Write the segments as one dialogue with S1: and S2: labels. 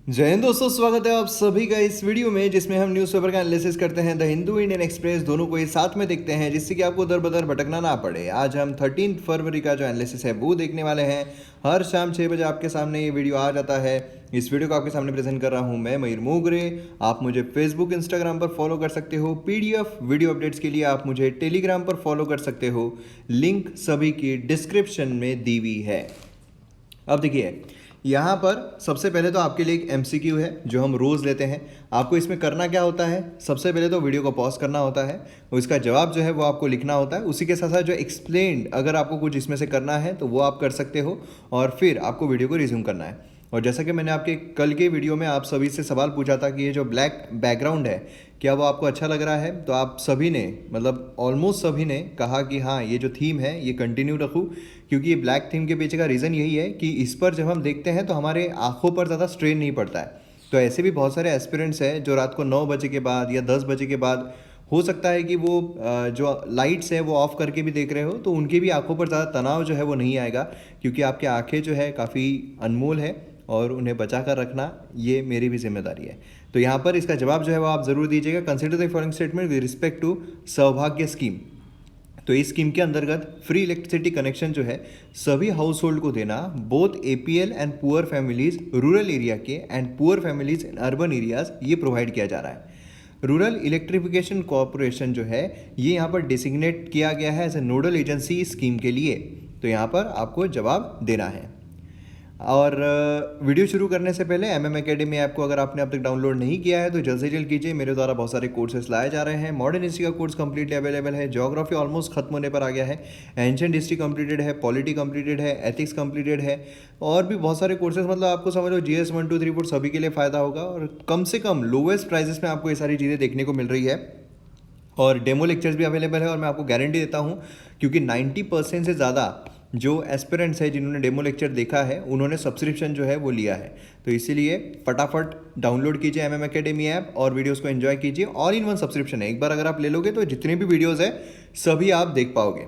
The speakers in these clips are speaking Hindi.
S1: जय हिंद दोस्तों, स्वागत है आप सभी का इस वीडियो में जिसमें हम न्यूज़पेपर का एनालिसिस करते हैं। द हिंदू, इंडियन एक्सप्रेस दोनों को एक साथ में देखते हैं जिससे कि आपको दर बदर भटकना ना पड़े। आज हम 13 फरवरी का जो एनालिसिस है वो देखने वाले हैं। हर शाम 6 बजे आपके सामने ये वीडियो आ जाता है। इस वीडियो को आपके सामने प्रेजेंट कर रहा हूँ मैं मयूर मोगरे। आप मुझे फेसबुक, इंस्टाग्राम पर फॉलो कर सकते हो। पीडीएफ वीडियो अपडेट्स के लिए आप मुझे टेलीग्राम पर फॉलो कर सकते हो। लिंक सभी की डिस्क्रिप्शन में दी हुई है। अब देखिए, यहाँ पर सबसे पहले तो आपके लिए एक एमसीक्यू है जो हम रोज़ लेते हैं। आपको इसमें करना क्या होता है, सबसे पहले तो वीडियो को पॉज करना होता है और इसका जवाब जो है वो आपको लिखना होता है। उसी के साथ साथ जो एक्सप्लेन्ड अगर आपको कुछ इसमें से करना है तो वो आप कर सकते हो और फिर आपको वीडियो को रिज्यूम करना है। और जैसा कि मैंने आपके कल के वीडियो में आप सभी से सवाल पूछा था कि ये जो ब्लैक बैकग्राउंड है क्या वो आपको अच्छा लग रहा है, तो आप सभी ने मतलब ऑलमोस्ट सभी ने कहा कि हाँ ये जो थीम है ये कंटिन्यू रखूँ, क्योंकि ये ब्लैक थीम के पीछे का रीज़न यही है कि इस पर जब हम देखते हैं तो हमारे आँखों पर ज़्यादा स्ट्रेन नहीं पड़ता है। तो ऐसे भी बहुत सारे एस्पिरेंट्स हैं जो रात को 9 बजे के बाद या 10 बजे के बाद हो सकता है कि वो जो लाइट्स है वो ऑफ करके भी देख रहे हो, तो उनकी भी आंखों पर ज़्यादा तनाव जो है वो नहीं आएगा, क्योंकि आपकी आंखें जो है काफ़ी अनमोल है और उन्हें बचा कर रखना ये मेरी भी जिम्मेदारी है। तो यहाँ पर इसका जवाब जो है वो आप ज़रूर दीजिएगा। Consider the following statement with respect to Saubhagya scheme. तो इस स्कीम के अंतर्गत फ्री इलेक्ट्रिसिटी कनेक्शन जो है सभी हाउस होल्ड को देना, both APL and poor families rural area के and poor families in urban areas, ये प्रोवाइड किया जा रहा है। रूरल इलेक्ट्रिफिकेशन कॉरपोरेशन जो है ये यहाँ पर डिसिग्नेट किया गया है as a nodal agency scheme के लिए। तो यहाँ पर आपको जवाब देना है। और वीडियो शुरू करने से पहले एमएम एकेडमी ऐप को अगर आपने अब तक डाउनलोड नहीं किया है तो जल्द से जल्द कीजिए। मेरे द्वारा बहुत सारे कोर्सेज लाए जा रहे हैं। मॉडर्न हिस्ट्री का कोर्स कंप्लीटली अवेलेबल है, ज्योग्राफी ऑलमोस्ट खत्म होने पर आ गया है, एंशिएंट हिस्ट्री कंप्लीटेड है, पॉलिटी कंप्लीटेड है, एथिक्स कंप्लीटेड है और भी बहुत सारे कोर्सेज। मतलब आपको समझ लो जीएस 1 2 3 4 सभी के लिए फ़ायदा होगा और कम से कम लोवेस्ट प्राइजेस में आपको ये सारी चीज़ें देखने को मिल रही है। और डेमो लेक्चर्स भी अवेलेबल है और मैं आपको गारंटी देता हूँ, क्योंकि 90% से ज़्यादा जो एस्पिरेंट्स है जिन्होंने डेमो लेक्चर देखा है उन्होंने सब्सक्रिप्शन जो है वो लिया है। तो इसीलिए फटाफट डाउनलोड कीजिए एमएम एकेडमी ऐप और वीडियोस को एंजॉय कीजिए। ऑल इन वन सब्सक्रिप्शन है, एक बार अगर आप ले लोगे तो जितने भी वीडियोस है सभी आप देख पाओगे।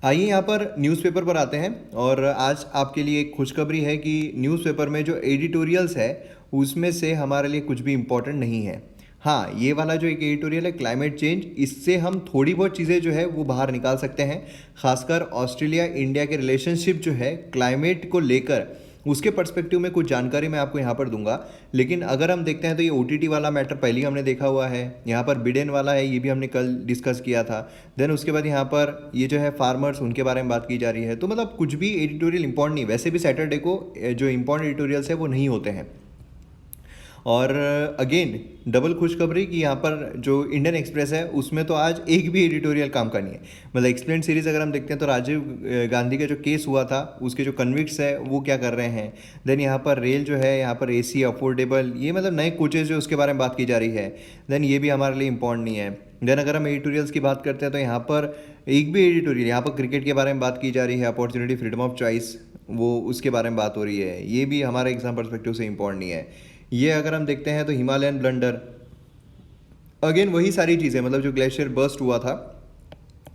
S1: आइए यहाँ पर न्यूज़पेपर पर आते हैं और आज आपके लिए एक खुशखबरी है कि न्यूज़पेपर में जो एडिटोरियल्स है उसमें से हमारे लिए कुछ भी इम्पोर्टेंट नहीं है। हाँ, ये वाला जो एक एडिटोरियल है क्लाइमेट चेंज, इससे हम थोड़ी बहुत चीज़ें जो है वो बाहर निकाल सकते हैं। खासकर ऑस्ट्रेलिया इंडिया के रिलेशनशिप जो है क्लाइमेट को लेकर, उसके पर्सपेक्टिव में कुछ जानकारी मैं आपको यहाँ पर दूंगा। लेकिन अगर हम देखते हैं तो ये ओटीटी वाला मैटर पहले ही हमने देखा हुआ है। यहाँ पर बिडेन वाला है, ये भी हमने कल डिस्कस किया था। देन उसके बाद यहाँ पर ये जो है फार्मर्स, उनके बारे में बात की जा रही है। तो मतलब कुछ भी एडिटोरियल इंपॉर्टेंट नहीं। वैसे भी सैटरडे को जो इंपॉर्टेंट एडिटोरियल्स है वो नहीं होते हैं। और अगेन डबल खुशखबरी कि यहाँ पर जो इंडियन एक्सप्रेस है उसमें तो आज एक भी एडिटोरियल काम का नहीं है। मतलब एक्सप्लेन सीरीज अगर हम देखते हैं तो राजीव गांधी का जो केस हुआ था उसके जो कन्विक्ट्स है वो क्या कर रहे हैं। देन यहाँ पर रेल जो है, यहाँ पर एसी अफोर्डेबल, ये मतलब नए कोचेज जो उसके बारे में बात की जा रही है। देन ये भी हमारे लिए इंपॉर्टेंट नहीं है। देन अगर हम एडिटोरियल्स की बात करते हैं तो यहाँ पर एक भी एडिटोरियल, यहाँ पर क्रिकेट के बारे में बात की जा रही है, अपॉर्चुनिटी, फ्रीडम ऑफ चॉइस, वो उसके बारे में बात हो रही है, ये भी हमारे एग्जाम परस्पेक्टिव से इंपॉर्टेंट नहीं है। ये अगर हम देखते हैं तो हिमालयन ब्लंडर, अगेन वही सारी चीज़ें, मतलब जो ग्लेशियर बर्स्ट हुआ था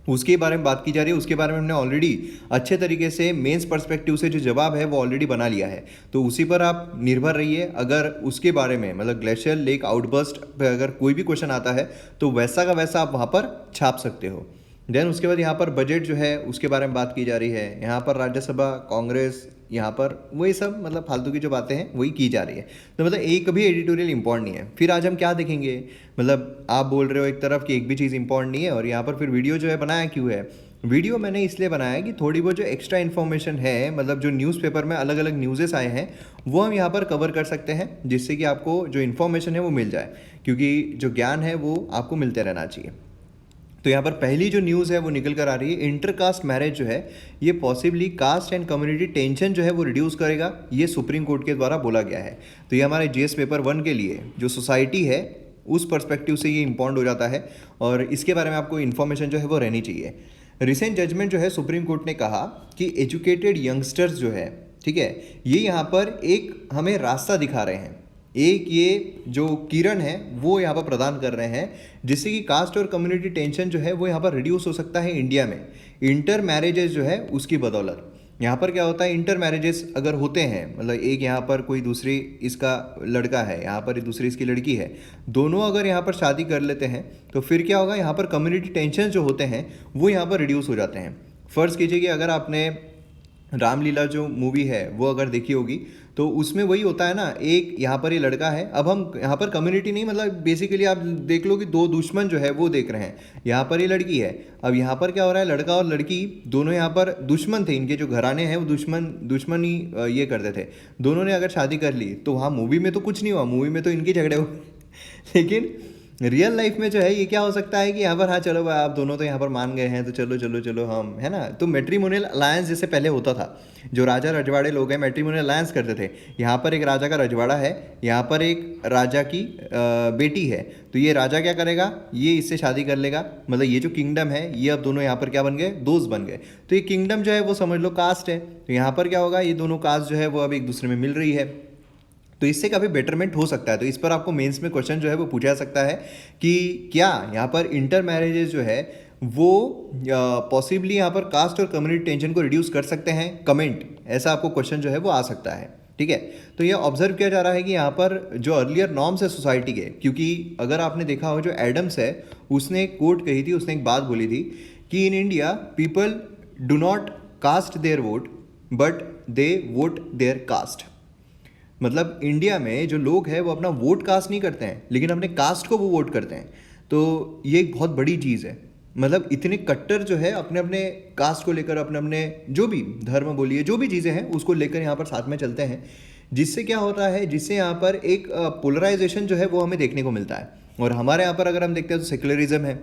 S1: उसके बारे में बात की जा रही है। उसके बारे में हमने ऑलरेडी अच्छे तरीके से मेंस पर्सपेक्टिव से जो जवाब है वो ऑलरेडी बना लिया है, तो उसी पर आप निर्भर रहिए। अगर उसके बारे में मतलब ग्लेशियर लेक आउटबर्स्ट पे अगर कोई भी क्वेश्चन आता है तो वैसा का वैसा आप वहाँ पर छाप सकते हो। देन उसके बाद यहाँ पर बजट जो है उसके बारे में बात की जा रही है। यहाँ पर राज्यसभा, कांग्रेस, यहाँ पर वही सब मतलब फालतू की जो बातें हैं वही की जा रही है। तो मतलब एक भी एडिटोरियल इंपॉर्टेंट नहीं है। फिर आज हम क्या देखेंगे, मतलब आप बोल रहे हो एक तरफ कि एक भी चीज़ इंपॉर्टेंट नहीं है और यहाँ पर फिर वीडियो जो है बनाया क्यों है। वीडियो मैंने इसलिए बनाया कि थोड़ी बहुत जो एक्स्ट्रा इन्फॉर्मेशन है, मतलब जो न्यूज़पेपर में अलग अलग न्यूज़ेस आए हैं वो हम यहाँ पर कवर कर सकते हैं, जिससे कि आपको जो इन्फॉर्मेशन है वो मिल जाए, क्योंकि जो ज्ञान है वो आपको मिलते रहना चाहिए। तो यहाँ पर पहली जो न्यूज़ है वो निकल कर आ रही है, इंटरकास्ट मैरिज जो है ये possibly caste and community tension जो है वो रिड्यूस करेगा, ये सुप्रीम कोर्ट के द्वारा बोला गया है। तो ये हमारे जीएस पेपर 1 के लिए जो सोसाइटी है उस पर्सपेक्टिव से ये इंपॉर्टेंट हो जाता है और इसके बारे में आपको इन्फॉर्मेशन जो है वो रहनी चाहिए। रिसेंट जजमेंट जो है सुप्रीम कोर्ट ने कहा कि एजुकेटेड यंगस्टर्स जो है, ठीक है, ये यहाँ पर एक हमें रास्ता दिखा रहे हैं, एक ये जो किरण है वो यहाँ पर प्रदान कर रहे हैं, जिससे कि कास्ट और कम्युनिटी टेंशन जो है वो यहाँ पर रिड्यूस हो सकता है इंडिया में इंटर मैरिजेज जो है उसकी बदौलत। यहाँ पर क्या होता है, इंटर मैरिजेस अगर होते हैं, मतलब एक यहाँ पर कोई दूसरी इसका लड़का है, यहाँ पर दूसरी इसकी लड़की है, दोनों अगर यहाँ पर शादी कर लेते हैं तो फिर क्या होगा, यहाँ पर कम्युनिटी टेंशन जो होते हैं वो यहाँ पर रिड्यूस हो जाते हैं। फ़र्ज़ कीजिए कि अगर आपने रामलीला जो मूवी है वो अगर देखी होगी तो उसमें वही होता है ना, एक यहाँ पर ये लड़का है, अब हम यहाँ पर कम्युनिटी नहीं, मतलब बेसिकली आप देख लो कि दो दुश्मन जो है वो देख रहे हैं, यहाँ पर ये लड़की है, अब यहाँ पर क्या हो रहा है, लड़का और लड़की दोनों यहाँ पर दुश्मन थे, इनके जो घराने हैं वो दुश्मनी ये करते थे, दोनों ने अगर शादी कर ली तो वहाँ मूवी में तो कुछ नहीं हुआ, मूवी में तो इनके झगड़े हुए लेकिन रियल लाइफ में जो है ये क्या हो सकता है कि यहाँ पर हाँ चलो भाई आप दोनों तो यहाँ पर मान गए हैं तो चलो चलो चलो हम, है ना। तो मैट्रिमोनियल अलायंस जैसे पहले होता था, जो राजा रजवाड़े लोग हैं मैट्रिमोनियल अलायंस करते थे, यहाँ पर एक राजा का रजवाड़ा है, यहाँ पर एक राजा की बेटी है, तो ये राजा क्या करेगा, ये इससे शादी कर लेगा, मतलब ये जो किंगडम है ये अब दोनों यहाँ पर क्या बन गए, दोस्त बन गए। तो ये किंगडम जो है वो समझ लो कास्ट है, तो यहाँ पर क्या होगा, ये दोनों कास्ट जो है वो अब एक दूसरे में मिल रही है, तो इससे काफ़ी बेटरमेंट हो सकता है। तो इस पर आपको मेंस में क्वेश्चन जो है वो पूछा जा सकता है कि क्या यहाँ पर इंटर मैरिजेज जो है वो पॉसिबली यहाँ पर कास्ट और कम्युनिटी टेंशन को रिड्यूस कर सकते हैं, कमेंट, ऐसा आपको क्वेश्चन जो है वो आ सकता है। ठीक है, तो ये ऑब्जर्व किया जा रहा है कि यहाँ पर जो अर्लियर नॉर्म्स है सोसाइटी के, क्योंकि अगर आपने देखा हो जो एडम्स है उसने एक कोट कही थी, उसने एक बात बोली थी कि in India people do not cast their vote but they vote their caste. मतलब इंडिया में जो लोग हैं वो अपना वोट कास्ट नहीं करते हैं लेकिन अपने कास्ट को वो वोट करते हैं। तो ये एक बहुत बड़ी चीज़ है, मतलब इतने कट्टर जो है अपने अपने कास्ट को लेकर, अपने अपने जो भी धर्म बोलिए जो भी चीज़ें हैं उसको लेकर यहाँ पर साथ में चलते हैं, जिससे क्या होता है, जिससे यहाँ पर एक पोलराइजेशन जो है वो हमें देखने को मिलता है। और हमारे यहाँ पर अगर हम देखते हैं तो सेक्युलरिज्म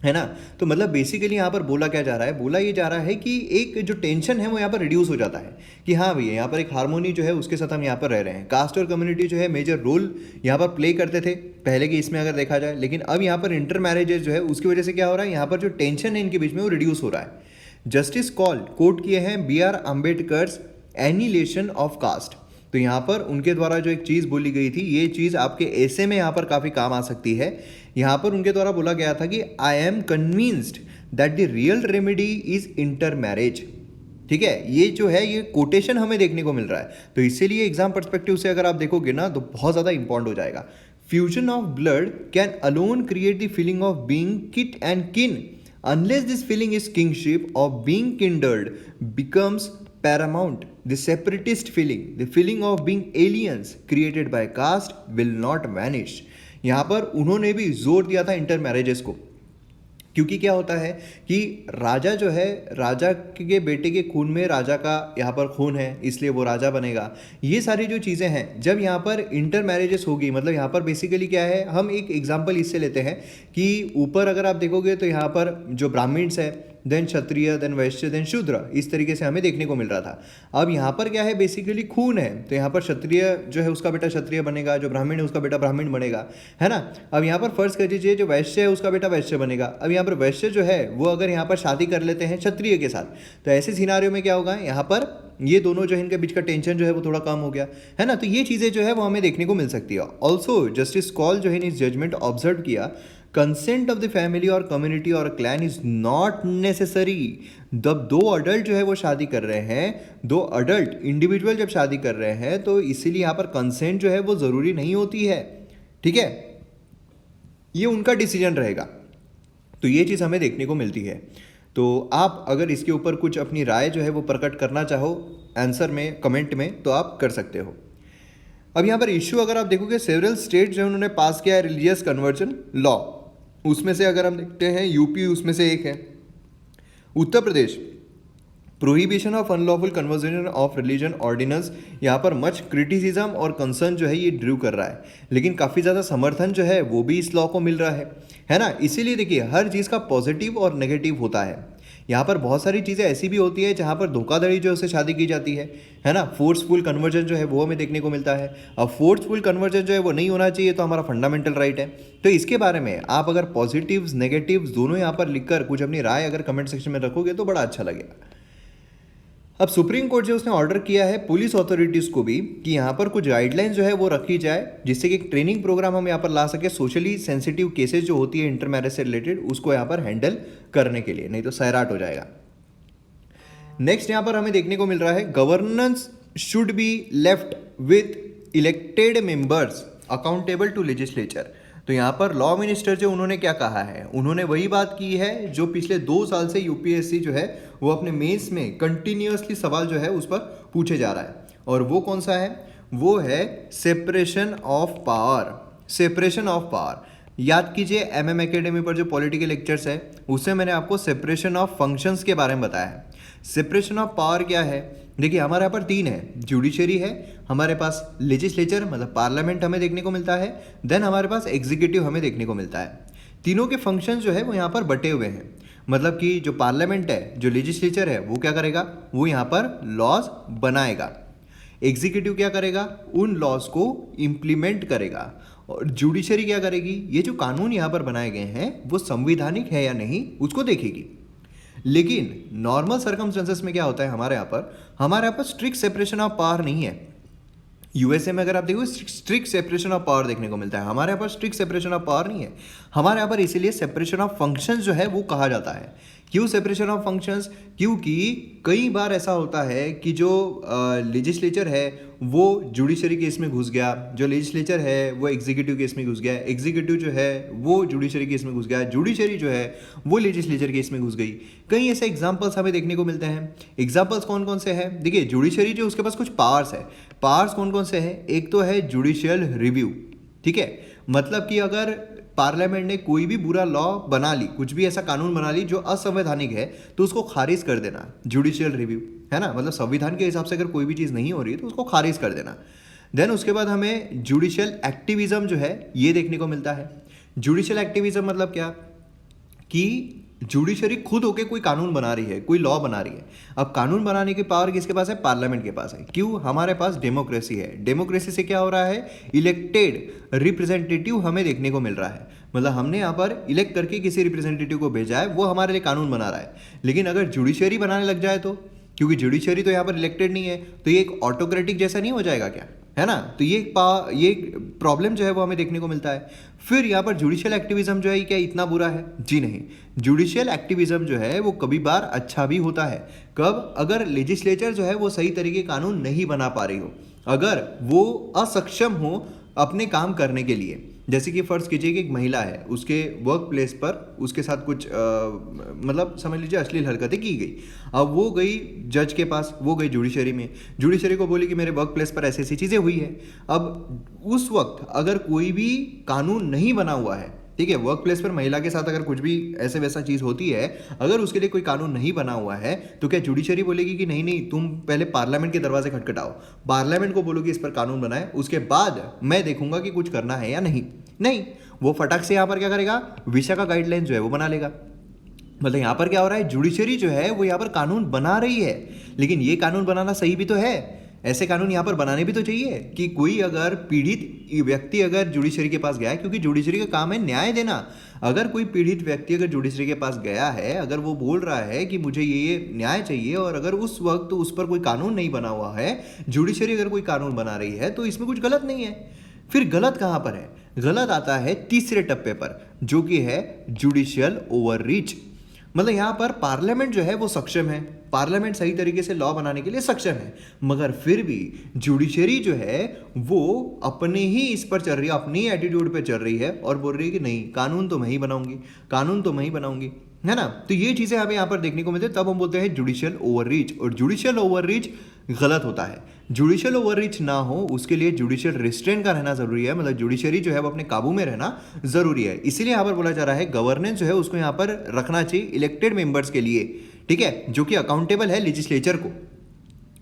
S1: है ना। तो मतलब बेसिकली यहाँ पर बोला क्या जा रहा है, बोला ये जा रहा है कि एक जो टेंशन है वो यहाँ पर रिड्यूस हो जाता है कि हाँ भैया यहाँ पर एक हार्मोनी जो है उसके साथ हम यहाँ पर रह रहे हैं। कास्ट और कम्युनिटी जो है मेजर रोल यहाँ पर प्ले करते थे पहले के इसमें अगर देखा जाए, लेकिन अब यहाँ पर इंटर मैरिजेज जो है उसकी वजह से क्या हो रहा है, यहाँ पर जो टेंशन है इनके बीच में वो रिड्यूस हो रहा है। जस्टिस कॉल कोट किए हैं B.R. Ambedkar's annihilation of caste. तो यहाँ पर उनके द्वारा जो एक चीज़ बोली गई थी, ये चीज़ आपके ऐसे में यहाँ पर काफ़ी काम आ सकती है। यहाँ पर उनके द्वारा बोला गया था कि I am convinced that the real remedy is inter marriage. ठीक है, ये जो है ये कोटेशन हमें देखने को मिल रहा है, तो इसीलिए एग्जाम पर्सपेक्टिव से अगर आप देखोगे ना तो बहुत ज़्यादा इंपॉर्टेंट हो जाएगा। Fusion of blood can alone create the feeling of being kit and किन unless this feeling is kingship of being kindred becomes paramount. The separatist feeling, the feeling of being aliens created by caste will not vanish. यहाँ पर उन्होंने भी जोर दिया था इंटर मैरिजेस को, क्योंकि क्या होता है कि राजा जो है, राजा के बेटे के खून में राजा का यहाँ पर खून है, इसलिए वो राजा बनेगा। ये सारी जो चीज़ें हैं जब यहाँ पर इंटर मैरिजेस होगी, मतलब यहाँ पर बेसिकली क्या है, हम एक एग्जांपल इससे लेते हैं कि ऊपर अगर आप देखोगे तो यहाँ पर जो ब्राह्मण्स है, देन क्षत्रिय, देन वैश्य, देन शूद्र, इस तरीके से हमें देखने को मिल रहा था। अब यहाँ पर क्या है, बेसिकली खून है, तो यहाँ पर क्षत्रिय जो है उसका बेटा क्षत्रिय बनेगा, जो ब्राह्मण है उसका बेटा ब्राह्मण बनेगा, है ना। अब यहाँ पर फर्ज कर दीजिए जो वैश्य है उसका बेटा वैश्य बनेगा। अब यहाँ पर वैश्य जो है वो अगर यहाँ पर शादी कर लेते हैं क्षत्रिय के साथ, तो ऐसे सिनारियों में क्या होगा, यहाँ पर ये दोनों जो है इनके बीच का टेंशन जो है वो थोड़ा कम हो गया, है ना। तो ये चीज़ें जो है वो हमें देखने को मिल सकती है। ऑल्सो जस्टिस कॉल जो है इस जजमेंट ऑब्जर्व किया, कंसेंट ऑफ द फैमिली और कम्युनिटी और क्लैन इज नॉट नेसेसरी। जब दो अडल्ट जो है वो शादी कर रहे हैं, दो अडल्ट इंडिविजुअल जब शादी कर रहे हैं, तो इसीलिए यहाँ पर कंसेंट जो है वो ज़रूरी नहीं होती है। ठीक है, ये उनका डिसीजन रहेगा। तो ये चीज़ हमें देखने को मिलती है। तो आप अगर इसके ऊपर कुछ अपनी राय जो है वो प्रकट करना चाहो आंसर में, कमेंट में, तो आप कर सकते हो। अब यहाँ पर इशू अगर आप देखोगे, सेवरल स्टेट जो है उन्होंने पास किया है रिलीजियस कन्वर्जन लॉ, उसमें से अगर हम देखते हैं यूपी उसमें से एक है, Uttar Pradesh prohibition of unlawful conversion of religion ordinance. यहाँ पर मच क्रिटिसिज्म और कंसर्न जो है ये ड्रू कर रहा है, लेकिन काफ़ी ज़्यादा समर्थन जो है वो भी इस लॉ को मिल रहा है ना। इसीलिए देखिए हर चीज़ का पॉजिटिव और नेगेटिव होता है। यहाँ पर बहुत सारी चीज़ें ऐसी भी होती है जहाँ पर धोखाधड़ी जो है शादी की जाती है ना। फोर्सफुल कन्वर्जन जो है वो हमें देखने को मिलता है। अब फोर्सफुल कन्वर्जन जो है वो नहीं होना चाहिए, तो हमारा फंडामेंटल राइट है। तो इसके बारे में आप अगर पॉजिटिव्स नेगेटिव्स दोनों यहाँ पर लिखकर कुछ अपनी राय अगर कमेंट सेक्शन में रखोगे तो बड़ा अच्छा लगेगा। अब सुप्रीम कोर्ट जो उसने ऑर्डर किया है पुलिस अथॉरिटीज़ को भी कि यहाँ पर कुछ गाइडलाइंस जो है वो रखी जाए, जिससे कि एक ट्रेनिंग प्रोग्राम हम यहाँ पर ला सके सोशली सेंसिटिव केसेस जो होती है इंटर मैरिज से रिलेटेड, उसको यहाँ पर हैंडल करने के लिए, नहीं तो सैराट हो जाएगा। नेक्स्ट यहाँ पर हमें देखने को मिल रहा है governance should be left with elected members accountable to legislature. तो यहाँ पर लॉ मिनिस्टर जो उन्होंने क्या कहा है, उन्होंने वही बात की है जो पिछले 2 साल से यूपीएससी जो है वो अपने मेंस में कंटिन्यूअसली सवाल जो है उस पर पूछे जा रहा है। और वो कौन सा है, वो है separation of power. Separation of power याद कीजिए, एमएम एकेडमी पर जो पॉलिटिकल लेक्चर्स है उससे मैंने आपको सेपरेशन ऑफ फंक्शंस के बारे में बताया है। सेपरेशन ऑफ पावर क्या है, देखिए हमारे यहाँ पर 3 है, जुडिशरी है, हमारे पास लेजिस्लेचर मतलब पार्लियामेंट हमें देखने को मिलता है, देन हमारे पास एग्जीक्यूटिव हमें देखने को मिलता है। तीनों के फंक्शन जो है वो यहाँ पर बटे हुए हैं। मतलब कि जो पार्लियामेंट है, जो लेजिस्लेचर है, वो क्या करेगा, वो यहाँ पर लॉज बनाएगा। एग्जीक्यूटिव क्या करेगा, उन लॉज को इम्प्लीमेंट करेगा। और जुडिशरी क्या करेगी, ये जो कानून यहाँ पर बनाए गए हैं वो संवैधानिक है या नहीं उसको देखेगी। लेकिन नॉर्मल सर्कमस्टेंसेस में क्या होता है, हमारे यहाँ पर स्ट्रिक्ट सेपरेशन ऑफ पावर नहीं है। यूएसए में अगर आप देखो स्ट्रिक्ट सेपरेशन ऑफ पावर देखने को मिलता है, हमारे यहाँ पर स्ट्रिक्ट सेपरेशन ऑफ पावर नहीं है। हमारे यहाँ पर इसीलिए सेपरेशन ऑफ फंक्शंस जो है वो कहा जाता है। क्यों सेपरेशन ऑफ फंक्शंस, क्योंकि कई बार ऐसा होता है कि जो लेजिस्लेचर है वो जुडिशरी केस में घुस गया, जो लेजिस्लेचर है वो एग्जीक्यूटिव केस में घुस गया, एग्जीक्यूटिव जो है वो जुडिशरी केस में घुस गया, जुडिशरी जो है वो लेजिस्लेचर केस में घुस गई। कई ऐसे एग्जाम्पल्स हमें देखने को मिलते हैं। एग्जाम्पल्स कौन कौन से हैं, देखिए जुडिशरी जो उसके पास कुछ पावर्स है। पावर्स कौन कौन से हैं, एक तो है जुडिशियल रिव्यू, ठीक है, मतलब कि अगर पार्लियामेंट ने कोई भी बुरा लॉ बना ली, कुछ भी ऐसा कानून बना ली जो असंवैधानिक है, तो उसको खारिज कर देना, जुडिशियल रिव्यू है ना, मतलब संविधान के हिसाब से अगर कोई भी चीज़ नहीं हो रही है तो उसको खारिज कर देना। देन उसके बाद हमें जुडिशियल एक्टिविज्म जो है ये देखने को मिलता है। जुडिशियल एक्टिविज्म मतलब क्या, कि जुडिशरी खुद होके कोई कानून बना रही है, कोई लॉ बना रही है। अब कानून बनाने की पावर किसके पास है, पार्लियामेंट के पास है। क्यों, हमारे पास डेमोक्रेसी है। डेमोक्रेसी से क्या हो रहा है, इलेक्टेड रिप्रेजेंटेटिव हमें देखने को मिल रहा है, मतलब हमने यहाँ पर इलेक्ट करके किसी रिप्रेजेंटेटिव को भेजा है, वो हमारे लिए कानून बना रहा है। लेकिन अगर जुडिशरी बनाने लग जाए तो, क्योंकि जुडिशरी तो यहाँ पर इलेक्टेड नहीं है, तो ये एक ऑटोक्रेटिक जैसा नहीं हो जाएगा क्या, है ना। तो ये प्रॉब्लम जो है वो हमें देखने को मिलता है। फिर यहाँ पर जुडिशियल एक्टिविज्म जो है क्या इतना बुरा है, जी नहीं। जुडिशियल एक्टिविज्म जो है वो कभी बार अच्छा भी होता है। कब, अगर लेजिस्लेचर जो है वो सही तरीके कानून नहीं बना पा रही हो, अगर वो असक्षम हो अपने काम करने के लिए। जैसे कि फर्ज कीजिए कि एक महिला है, उसके वर्क प्लेस पर उसके साथ कुछ मतलब समझ लीजिए अश्लील हरकतें की गई। अब वो गई जज के पास, वो गई जुडिशरी में, जुडिशरी को बोली कि मेरे वर्क प्लेस पर ऐसी ऐसी चीज़ें हुई है। अब उस वक्त अगर कोई भी कानून नहीं बना हुआ है, ठीक है, वर्क प्लेस पर महिला के साथ अगर कुछ भी ऐसे वैसा चीज़ होती है, अगर उसके लिए कोई कानून नहीं बना हुआ है, तो क्या जुडिशरी बोलेगी कि नहीं नहीं तुम पहले पार्लियामेंट के दरवाजे खटखटाओ, पार्लियामेंट को बोलो कि इस पर कानून बनाए, उसके बाद मैं देखूंगा कि कुछ करना है या नहीं। नहीं, वो फटाक से यहाँ पर क्या करेगा, विशाखा गाइडलाइन जो है वो बना लेगा। मतलब यहाँ पर क्या हो रहा है, जुडिशरी जो है वो यहाँ पर कानून बना रही है, लेकिन ये कानून बनाना सही भी तो है। ऐसे कानून यहाँ पर बनाने भी तो चाहिए कि कोई अगर पीड़ित व्यक्ति अगर जुडिशरी के पास गया है, क्योंकि जुडिशरी का काम है न्याय देना। अगर कोई पीड़ित व्यक्ति अगर जुडिशरी के पास गया है, अगर वो बोल रहा है कि मुझे ये न्याय चाहिए, और अगर उस वक्त उस पर कोई कानून नहीं बना हुआ है, जुडिशरी अगर कोई कानून बना रही है, तो इसमें कुछ गलत नहीं है। फिर गलत कहाँ पर है, गलत आता है तीसरे टप्पे पर, जो कि है जुडिशियल ओवररीच। मतलब यहाँ पर पार्लियामेंट जो है वो सक्षम है, पार्लियामेंट सही तरीके से लॉ बनाने के लिए सक्षम है, मगर फिर भी जुडिशरी जो है वो अपने ही इस पर चल रही है, अपनी एटीट्यूड पे चल रही है और बोल रही है कि नहीं कानून तो मैं ही बनाऊंगी, कानून तो मैं ही बनाऊंगी, है ना। तो ये चीज़ें हमें यहाँ पर देखने को मिलती है, तब हम बोलते हैं जुडिशियल ओवररीच। और जुडिशियल ओवररीच गलत होता है। जुडिशियल ओवररीच ना हो उसके लिए जुडिशियल रिस्ट्रेंट का रहना जरूरी है, मतलब जुडिशरी जो है वो अपने काबू में रहना जरूरी है। इसीलिए यहाँ पर बोला जा रहा है गवर्नेंस जो है उसको यहाँ पर रखना चाहिए इलेक्टेड मेंबर्स के लिए, ठीक है, जो कि अकाउंटेबल है लेजिस्लेचर को।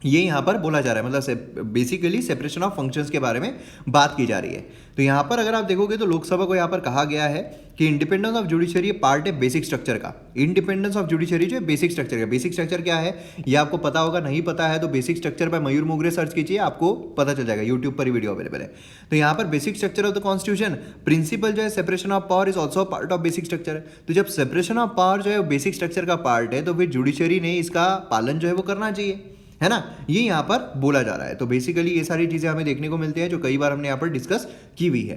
S1: ये यहाँ पर बोला जा रहा है, मतलब बेसिकली सेपरेशन ऑफ फंक्शंस के बारे में बात की जा रही है। तो यहाँ पर अगर आप देखोगे तो लोकसभा को यहाँ पर कहा गया है कि इंडिपेंडेंस ऑफ जुडिशरी पार्ट है बेसिक स्ट्रक्चर का। इंडिपेंडेंस ऑफ जुडिशरी जो है बेसिक स्ट्रक्चर का। बेसिक स्ट्रक्चर क्या है ये आपको पता होगा, नहीं पता है तो बेसिक स्ट्रक्चर पर मयूर मोगरे सर्च कीजिए, आपको पता चल जाएगा, यूट्यूब पर ही वीडियो अवेलेबल है। तो यहाँ पर basic structure of the constitution principle जो है separation of power is also part of basic structure. तो जब सेपरेशन ऑफ पावर जो है बेसिक स्ट्रक्चर का पार्ट है, तो फिर जुडिशरी ने इसका पालन जो है वो करना चाहिए, है ना। ये यहाँ पर बोला जा रहा है। तो बेसिकली ये सारी चीज़ें हमें देखने को मिलती हैं जो कई बार हमने यहाँ पर डिस्कस की हुई है।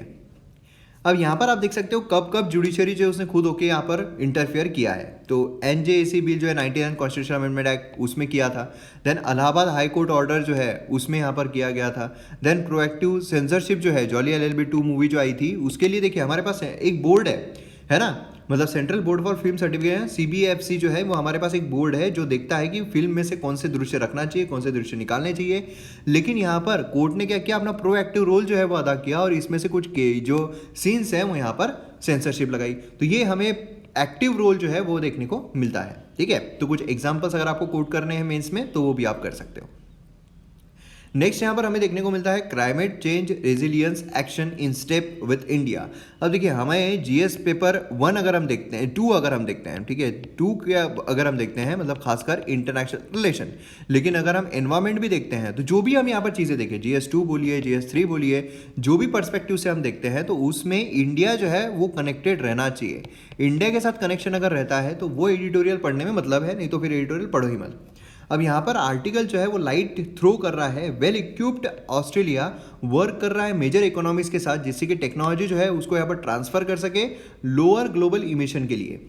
S1: अब यहाँ पर आप देख सकते हो कब कब जुडिशरी जो है उसने खुद होके यहाँ पर इंटरफेयर किया है। तो एनजेएसी बिल जो है 99 कॉन्स्टिट्यूशन अमेंडमेंट एक्ट उसमें किया था। Then Allahabad high court order जो है उसमें यहाँ पर किया गया था। देन प्रोएक्टिव सेंसरशिप जो है जॉली LLB 2 मूवी जो आई थी उसके लिए देखिए हमारे पास एक बोर्ड है ना, मतलब central board for film certification CBFC जो है वो हमारे पास एक बोर्ड है जो देखता है कि फिल्म में से कौन से दृश्य रखना चाहिए, कौन से दृश्य निकालने चाहिए। लेकिन यहाँ पर कोर्ट ने क्या किया, अपना प्रोएक्टिव रोल जो है वो अदा किया और इसमें से कुछ के जो सीन्स हैं वो यहाँ पर सेंसरशिप लगाई। तो ये हमें एक्टिव रोल जो है वो देखने को मिलता है। ठीक है, तो कुछ एग्जाम्पल्स अगर आपको कोट करने हैं मेंस में तो वो भी आप कर सकते हो। नेक्स्ट यहाँ पर हमें देखने को मिलता है climate change resilience action in step with India. अब देखिए हमें GS पेपर 1 अगर हम देखते हैं, 2 अगर हम देखते हैं, ठीक है 2 क्या अगर हम देखते हैं मतलब खासकर इंटरनेशनल रिलेशन, लेकिन अगर हम एनवायरमेंट भी देखते हैं तो जो भी हम यहाँ पर चीज़ें देखें GS2 बोलिए GS3 बोलिए, जो भी पर्सपेक्टिव से हम देखते हैं तो उसमें इंडिया जो है वो कनेक्टेड रहना चाहिए। इंडिया के साथ कनेक्शन अगर रहता है तो वो एडिटोरियल पढ़ने में मतलब है, नहीं तो फिर एडिटोरियल पढ़ो ही मत। अब यहाँ पर आर्टिकल जो है वो लाइट थ्रो कर रहा है वेल इक्विप्ड ऑस्ट्रेलिया वर्क कर रहा है मेजर इकोनॉमीज के साथ, जिससे कि टेक्नोलॉजी जो है उसको यहाँ पर ट्रांसफर कर सके लोअर ग्लोबल इमिशन के लिए।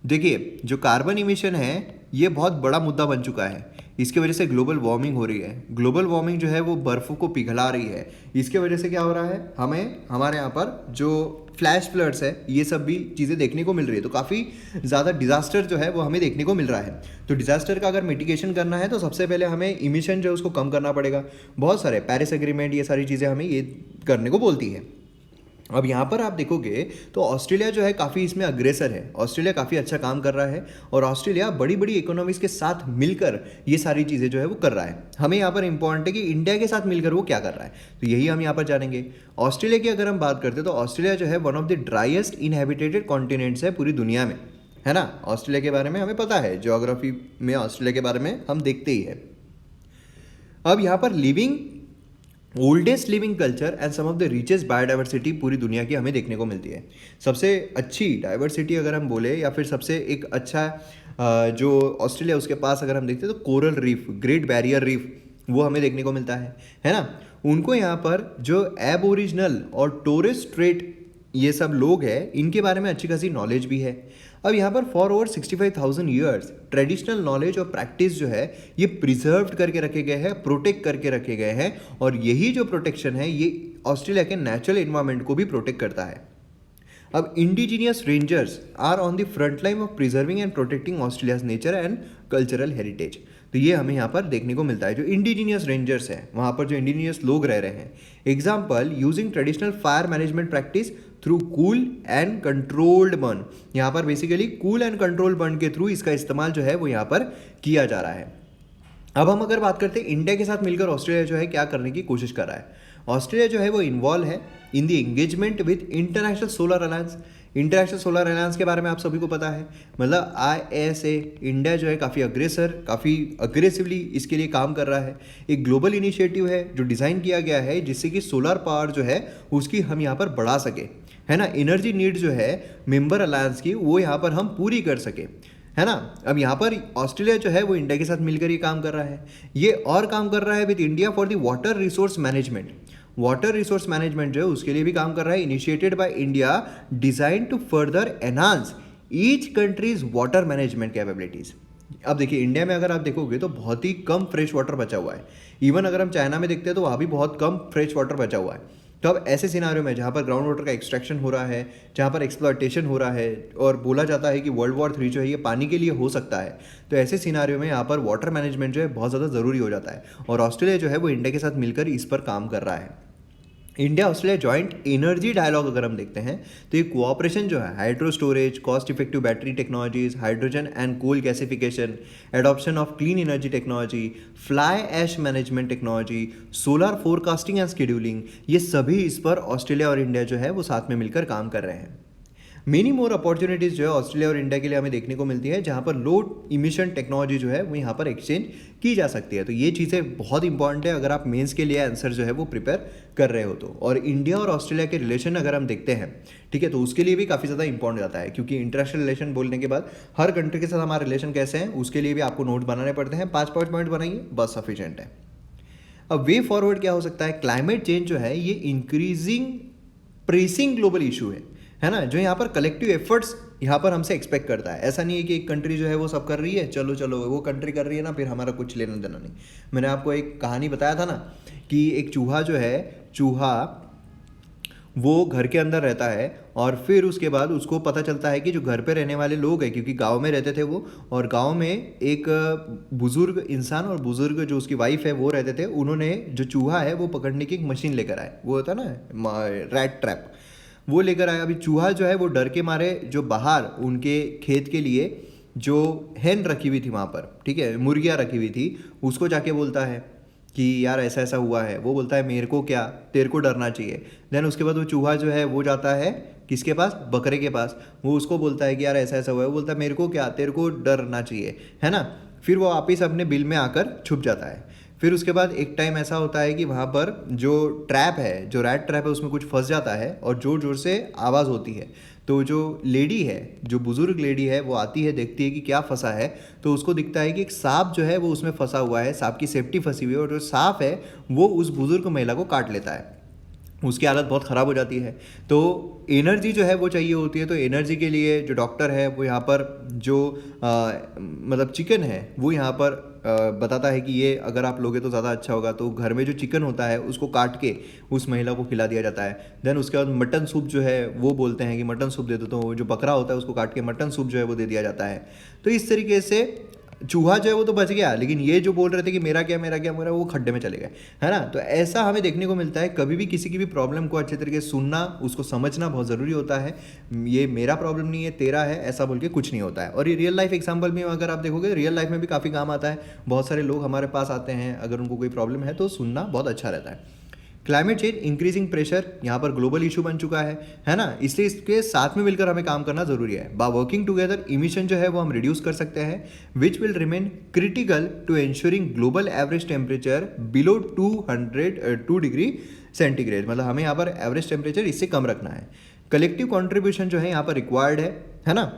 S1: देखिए जो कार्बन इमिशन है ये बहुत बड़ा मुद्दा बन चुका है, इसके वजह से ग्लोबल वार्मिंग हो रही है। ग्लोबल वार्मिंग जो है वो बर्फ़ों को पिघला रही है, इसके वजह से क्या हो रहा है, हमें हमारे यहाँ पर जो फ्लैश फ्लड्स है ये सब भी चीज़ें देखने को मिल रही है। तो काफ़ी ज़्यादा डिजास्टर जो है वो हमें देखने को मिल रहा है। तो डिजास्टर का अगर मिटिगेशन करना है तो सबसे पहले हमें इमिशन जो है उसको कम करना पड़ेगा। बहुत सारे पेरिस एग्रीमेंट ये सारी चीज़ें हमें ये करने को बोलती है। अब यहाँ पर आप देखोगे तो ऑस्ट्रेलिया जो है काफ़ी इसमें अग्रेसर है, ऑस्ट्रेलिया काफ़ी अच्छा काम कर रहा है और ऑस्ट्रेलिया बड़ी बड़ी इकोनॉमीज़ के साथ मिलकर ये सारी चीज़ें जो है वो कर रहा है। हमें यहाँ पर इंपॉर्टेंट है कि इंडिया के साथ मिलकर वो क्या कर रहा है, तो यही हम यहाँ पर जानेंगे। ऑस्ट्रेलिया की अगर हम बात करते हैं तो ऑस्ट्रेलिया जो है one of the driest inhabited continents है पूरी दुनिया में, है ना। ऑस्ट्रेलिया के बारे में हमें पता है, ज्योग्राफी में ऑस्ट्रेलिया के बारे में हम देखते ही है। अब यहाँ पर living oldest living culture and some of the richest biodiversity पूरी दुनिया की हमें देखने को मिलती है। सबसे अच्छी डाइवर्सिटी अगर हम बोले या फिर सबसे एक अच्छा जो ऑस्ट्रेलिया उसके पास अगर हम देखते हैं तो coral reef, great barrier reef वो हमें देखने को मिलता है ना। उनको यहाँ पर जो एबोरिजिनल और टोरेस स्ट्रेट ये सब लोग हैं इनके बारे में अच्छी खासी नॉलेज भी है। अब यहाँ पर for over 65,000 years traditional knowledge और प्रैक्टिस जो है ये प्रिजर्व्ड करके रखे गए हैं, प्रोटेक्ट करके रखे गए हैं, और यही जो प्रोटेक्शन है ये ऑस्ट्रेलिया के नेचुरल एनवायरनमेंट को भी प्रोटेक्ट करता है। अब indigenous rangers are on the front line of preserving and protecting Australia's nature and cultural heritage. तो ये हमें यहाँ पर देखने को मिलता है। जो इंडिजीनियस रेंजर्स हैं वहाँ पर जो इंडिजीनियस लोग रह रहे हैं, example using traditional fire management practice through cool and controlled burn. यहाँ पर basically cool and control burn के थ्रू इसका इस्तेमाल जो है वो यहाँ पर किया जा रहा है। अब हम अगर बात करते हैं इंडिया के साथ मिलकर ऑस्ट्रेलिया जो है क्या करने की कोशिश कर रहा है। ऑस्ट्रेलिया जो है वो इन्वॉल्व है in the engagement with international solar alliance. International solar alliance के बारे में आप सभी को पता है, मतलब ISA। इंडिया जो है काफ़ी अग्रेसिवली इसके लिए काम कर रहा है। एक ग्लोबल इनिशिएटिव है जो डिज़ाइन किया गया है जिससे कि सोलर पावर जो है उसकी हम यहाँ पर बढ़ा सके, है ना। एनर्जी नीड जो है मेंबर अलायंस की वो यहाँ पर हम पूरी कर सके, है ना। अब यहाँ पर ऑस्ट्रेलिया जो है वो इंडिया के साथ मिलकर ये काम कर रहा है। ये और काम कर रहा है with India for the water resource management. Water resource management जो है उसके लिए भी काम कर रहा है, initiated by India, design to further enhance each country's water management capabilities. अब देखिए इंडिया में अगर आप देखोगे तो बहुत ही कम फ्रेश वाटर बचा हुआ है। इवन अगर हम चाइना में देखते हैं तो वहाँ भी बहुत कम फ्रेश वाटर बचा हुआ है। तो अब ऐसे सिनारियो में जहाँ पर ग्राउंड वाटर का एक्सट्रैक्शन हो रहा है, जहाँ पर एक्सप्लॉयटेशन हो रहा है और बोला जाता है कि वर्ल्ड वॉर 3 जो है ये पानी के लिए हो सकता है, तो ऐसे सिनारियो में यहाँ पर वाटर मैनेजमेंट जो है बहुत ज़्यादा ज़रूरी हो जाता है। और ऑस्ट्रेलिया जो है वो इंडिया के साथ मिलकर इस पर काम कर रहा है। India Australia joint energy dialogue अगर हम देखते हैं तो ये कोऑपरेशन जो है hydro storage, cost effective battery technologies, hydrogen and coal gasification, adoption of clean energy technology, fly ash management technology, solar forecasting and scheduling, ये सभी इस पर ऑस्ट्रेलिया और इंडिया जो है वो साथ में मिलकर काम कर रहे हैं। मेनी मोर अपॉर्चुनिटीज़ जो है ऑस्ट्रेलिया और इंडिया के लिए हमें देखने को मिलती है, जहाँ पर लो इमिशन टेक्नोलॉजी जो है वो यहाँ पर एक्सचेंज की जा सकती है। तो ये चीज़ें बहुत इंपॉर्टेंट है अगर आप मेंस के लिए आंसर जो है वो प्रिपेयर कर रहे हो तो। और इंडिया और ऑस्ट्रेलिया के रिलेशन अगर हम देखते हैं, ठीक है, तो उसके लिए भी काफ़ी ज़्यादा इंपॉर्टेंट जाता है, क्योंकि इंटरनेशनल रिलेशन बोलने के बाद हर कंट्री के साथ हमारे रिलेशन कैसे हैं उसके लिए भी आपको नोट बनाने पड़ते हैं। 5 पॉइंट बनाइए, बस सफिशिएंट है। अब वे फॉरवर्ड क्या हो सकता है, क्लाइमेट चेंज जो है ये इंक्रीजिंग प्रेसिंग ग्लोबल इशू है ना, जो यहाँ पर कलेक्टिव एफर्ट्स यहाँ पर हमसे एक्सपेक्ट करता है। ऐसा नहीं है कि एक कंट्री जो है वो सब कर रही है, चलो चलो वो कंट्री कर रही है ना, फिर हमारा कुछ लेना देना नहीं। मैंने आपको एक कहानी बताया था ना कि एक चूहा जो है, चूहा वो घर के अंदर रहता है और फिर उसके बाद उसको पता चलता है कि जो घर पे रहने वाले लोग हैं, क्योंकि गांव में रहते थे वो, और गांव में एक बुजुर्ग इंसान और बुजुर्ग जो उसकी वाइफ है वो रहते थे, उन्होंने जो चूहा है वो पकड़ने की एक मशीन लेकर आए, वो होता है ना रैट ट्रैप, वो लेकर आया। अभी चूहा जो है वो डर के मारे जो बाहर उनके खेत के लिए जो हैन रखी हुई थी वहाँ पर, ठीक है, मुर्गियाँ रखी हुई थी, उसको जाके बोलता है कि यार ऐसा ऐसा हुआ है। वो बोलता है मेरे को क्या, तेरे को डरना चाहिए। देन उसके बाद वो चूहा जो है वो जाता है किसके पास, बकरे के पास, वो उसको बोलता है कि यार ऐसा ऐसा हुआ है। वो बोलता है मेरे को क्या, तेरे को डरना चाहिए, है ना। फिर वो वापिस अपने बिल में आकर छुप जाता है। फिर उसके बाद एक टाइम ऐसा होता है कि वहाँ पर जो ट्रैप है, जो रैट ट्रैप है, उसमें कुछ फंस जाता है और ज़ोर ज़ोर से आवाज़ होती है। तो जो लेडी है, जो बुज़ुर्ग लेडी है, वो आती है, देखती है कि क्या फंसा है, तो उसको दिखता है कि एक सांप जो है वो उसमें फंसा हुआ है, सांप की सेफ्टी फंसी हुई है, और जो सांप है वो उस बुज़ुर्ग महिला को काट लेता है। उसकी हालत बहुत ख़राब हो जाती है। तो एनर्जी जो है वो चाहिए होती है, तो एनर्जी के लिए जो डॉक्टर है वो यहाँ पर जो मतलब चिकन है वो यहाँ पर बताता है कि ये अगर आप लोगे तो ज़्यादा अच्छा होगा। तो घर में जो चिकन होता है उसको काट के उस महिला को खिला दिया जाता है। देन उसके बाद मटन सूप जो है वो बोलते हैं कि मटन सूप दे दो, तो जो बकरा होता है उसको काट के मटन सूप जो है वो दे दिया जाता है। तो इस तरीके से चूहा जो है वो तो बच गया, लेकिन ये जो बोल रहे थे कि मेरा क्या मेरा क्या मेरा, वो खड्डे में चले गए, है ना। तो ऐसा हमें देखने को मिलता है। कभी भी किसी की भी प्रॉब्लम को अच्छे तरीके से सुनना, उसको समझना बहुत ज़रूरी होता है। ये मेरा प्रॉब्लम नहीं है, तेरा है, ऐसा बोल के कुछ नहीं होता है। और ये रियल लाइफ एग्जाम्पल में अगर आप देखोगे, रियल लाइफ में भी काफ़ी काम आता है। बहुत सारे लोग हमारे पास आते हैं, अगर उनको कोई प्रॉब्लम है तो सुनना बहुत अच्छा रहता है। क्लाइमेट चेंज, इंक्रीजिंग प्रेशर यहाँ पर ग्लोबल इशू बन चुका है ना। इसलिए इसके साथ में मिलकर हमें काम करना जरूरी है। बाय वर्किंग टुगेदर इमिशन जो है वो हम रिड्यूस कर सकते हैं, which will remain critical to ensuring global average temperature below 2 degree centigrade. मतलब हमें यहाँ पर एवरेज टेम्परेचर इससे कम रखना है। कलेक्टिव कॉन्ट्रीब्यूशन जो है यहाँ पर रिक्वायर्ड है ना।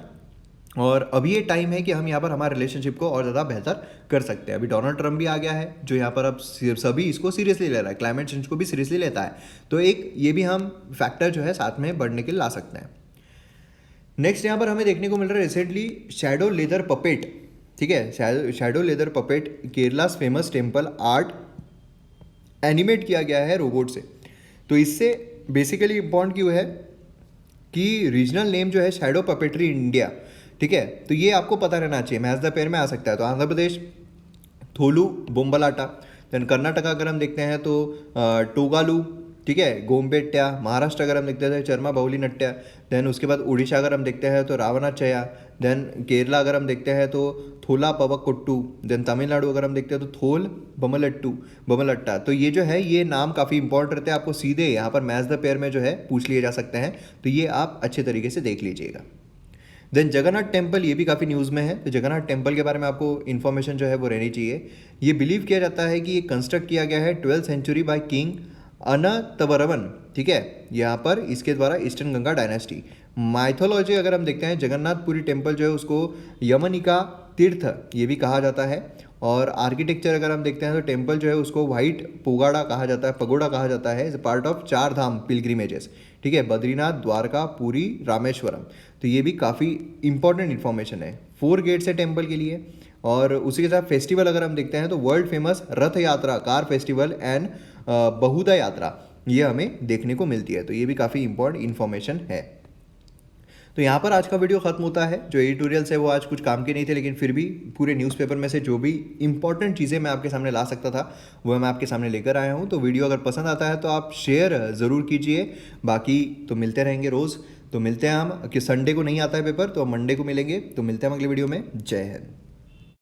S1: और अभी ये टाइम है कि हम यहाँ पर हमारे रिलेशनशिप को और ज़्यादा बेहतर कर सकते हैं। अभी डोनाल्ड ट्रम्प भी आ गया है, जो यहाँ पर अब सभी इसको सीरियसली ले रहा है, क्लाइमेट चेंज को भी सीरियसली लेता है। तो एक ये भी हम फैक्टर जो है साथ में बढ़ने के लिए ला सकते हैं। नेक्स्ट यहाँ पर हमें देखने को मिल रहा है रिसेंटली शैडो लेदर पपेट, ठीक है, shadow leather puppet, Kerala's famous temple art animate किया गया है रोबोट से। तो इससे बेसिकली इम्पॉर्टेंट क्यों है कि रीजनल नेम जो है शैडो पपेट्री इंडिया, ठीक है। तो ये आपको पता रहना चाहिए, मैच द पेयर में आ सकता है। तो आंध्र प्रदेश थोलू बोम्बलाटा, देन कर्नाटका अगर हम देखते हैं तो टोगालू, ठीक है, गोमपेट्या। महाराष्ट्र अगर हम देखते हैं तो चरमा बाउली नट्या। देन उसके बाद उड़ीसा अगर हम देखते हैं तो रावणाचया। देन केरला अगर हम देखते हैं तो थोला पवकोट्टू। देन तमिलनाडु अगर हम देखते हैं तो थोल बमलट्टा। तो ये जो है ये नाम काफ़ी इंपॉर्टेंट रहते हैं, आपको सीधे यहाँ पर मैच द पेयर में जो है पूछ लिए जा सकते हैं। तो ये आप अच्छे तरीके से देख लीजिएगा। देन जगन्नाथ टेम्पल, ये भी काफ़ी न्यूज़ में है। तो जगन्नाथ टेम्पल के बारे में आपको इन्फॉर्मेशन जो है वो रहनी चाहिए। ये बिलीव किया जाता है कि ये कंस्ट्रक्ट किया गया है 12th सेंचुरी बाय किंग अनतवरवन, ठीक है, यहाँ पर इसके द्वारा ईस्टर्न गंगा डायनेस्टी। माइथोलॉजी अगर हम देखते हैं, जगन्नाथपुरी टेम्पल जो है उसको यमनिका तीर्थ ये भी कहा जाता है। और आर्किटेक्चर अगर हम देखते हैं तो टेम्पल जो है उसको वाइट पगोड़ा कहा जाता है, इज पार्ट ऑफ 4 धाम पिलग्रिमेजेस, ठीक है, बद्रीनाथ, द्वारका, पुरी, रामेश्वरम। तो ये भी काफ़ी इंपॉर्टेंट इन्फॉर्मेशन है। 4 गेट्स है टेम्पल के लिए। और उसी के साथ फेस्टिवल अगर हम देखते हैं तो वर्ल्ड फेमस रथ यात्रा, कार फेस्टिवल एंड बहुदा यात्रा ये हमें देखने को मिलती है। तो ये भी काफ़ी इंपॉर्टेंट इन्फॉर्मेशन है। तो यहाँ पर आज का वीडियो खत्म होता है। जो एडिटोरियल्स है वो आज कुछ काम के नहीं थे, लेकिन फिर भी पूरे न्यूज़पेपर में से जो भी इंपॉर्टेंट चीज़ें मैं आपके सामने ला सकता था वो मैं आपके सामने लेकर आया हूँ। तो वीडियो अगर पसंद आता है तो आप शेयर ज़रूर कीजिए। बाकी तो मिलते रहेंगे रोज़। तो मिलते हैं हम, कि संडे को नहीं आता है पेपर तो हम मंडे को मिलेंगे। तो मिलते हैं हम अगले वीडियो में। जय हिंद।